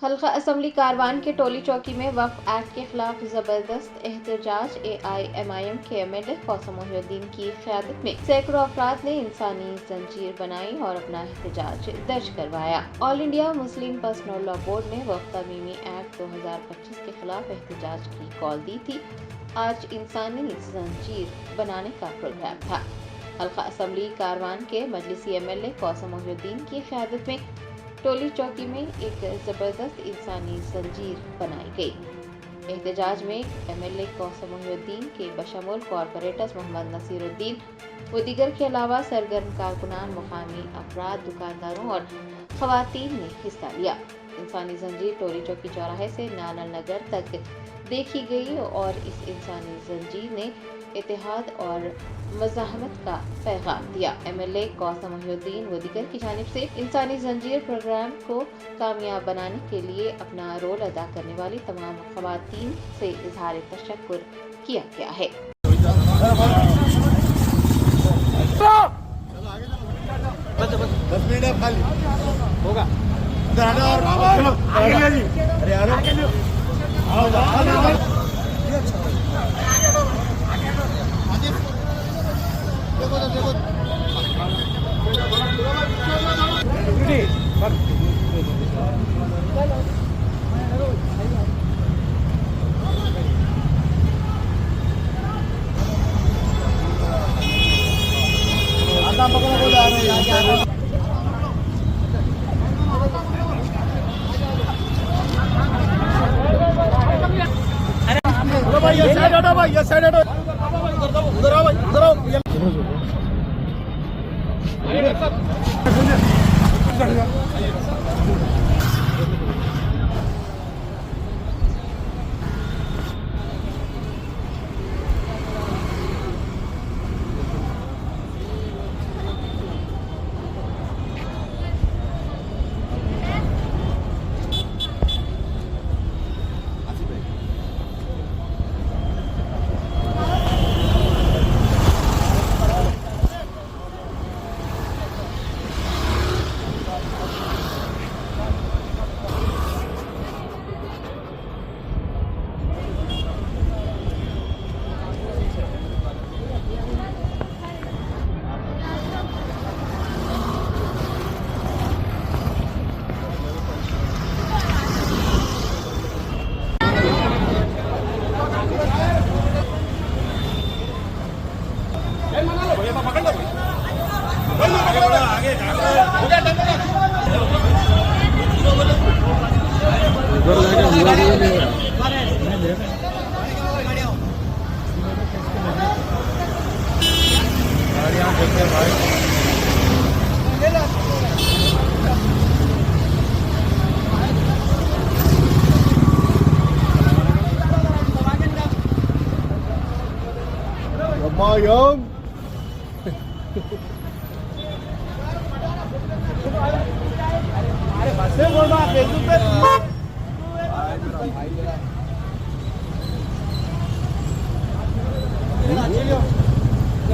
हल्का असम्बली कारवान के टोली चौकी में वक्फ एक्ट के खिलाफ जबरदस्त एहतजाज। AIMIM के MLA कौसम मोहिउद्दीन की क़यादत में सैकड़ों अफराद ने इंसानी जंजीर बनाई और अपना एहतजाज दर्ज करवाया। All India Muslim personal law board ने वक्फ तरमीमी एक्ट 2025 के खिलाफ एहतजाज की कॉल दी थी। आज इंसानी जंजीर बनाने का प्रोग्राम था। हल्का असम्बली कारवान के मजलिसी MLA कौसम मोहिउद्दीन की क़यादत में टोली चौकी में एक जबरदस्त इंसानी जंजीर बनाई गई। एहतजाज में MLA कौसम मोहिउद्दीन के बशमूल कॉरपोरेटर्स मोहम्मद नसीरुद्दीन व दीगर के अलावा सरगर्म कारकुनान, मुकामी अफराद, दुकानदारों और खवातीन ने हिस्सा लिया। इंसानी जंजीर टोली चौकी चौराहे से नानल नगर तक देखी गई और इस इंसानी जंजीर ने इत्तेहाद और मज़ाहमत का पैगाम दिया। MLA कौसम मोहिउद्दीन व दीगर की जानिब से इंसानी जंजीर प्रोग्राम को कामयाब बनाने के लिए अपना रोल अदा करने वाली तमाम खवातीन से इजहार तशक्कुर किया गया है। भाई ये साइड हटो, भाई ये साइड हटो, उधर आओ भाई, उधर आओ। Mayam. अरे बस से बोल रहा फेसबुक पे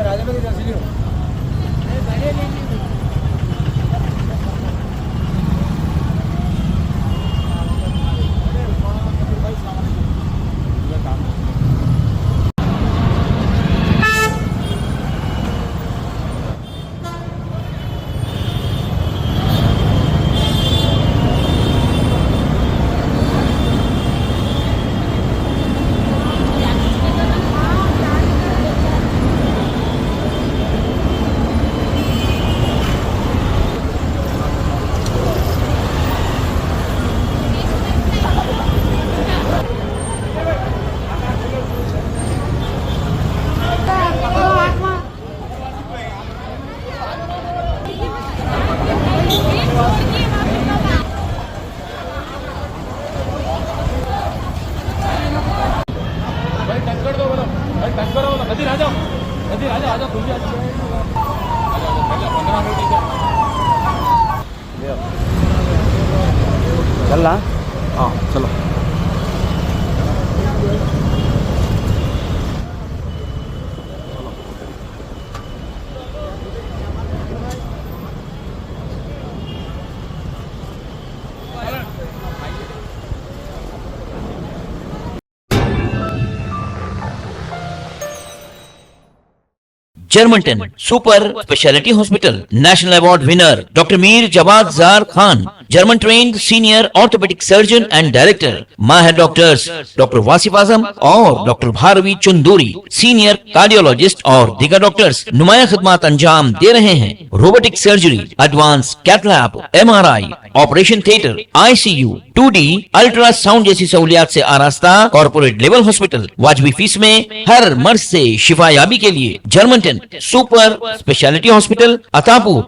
राजा चल रहा। हाँ चलो। German 10 super speciality hospital, national award winner doctor Mir Jawad Jar Khan, German trained senior orthopaedic surgeon and director, माहिर डॉक्टर्स डॉक्टर वासिफ आजम और doctor Bharvi Chanduri, senior cardiologist और दीगर डॉक्टर्स नुमाया खिदमत अंजाम दे रहे हैं। Robotic surgery, advance cath lab, MRI, operation theatre, ICU, 2D ultrasound जैसी सहूलियात से आरास्ता कॉर्पोरेट लेवल हॉस्पिटल, वाजबी फीस में हर मर्ज से शिफायाबी के लिए German 10 super speciality hospital, Attapur,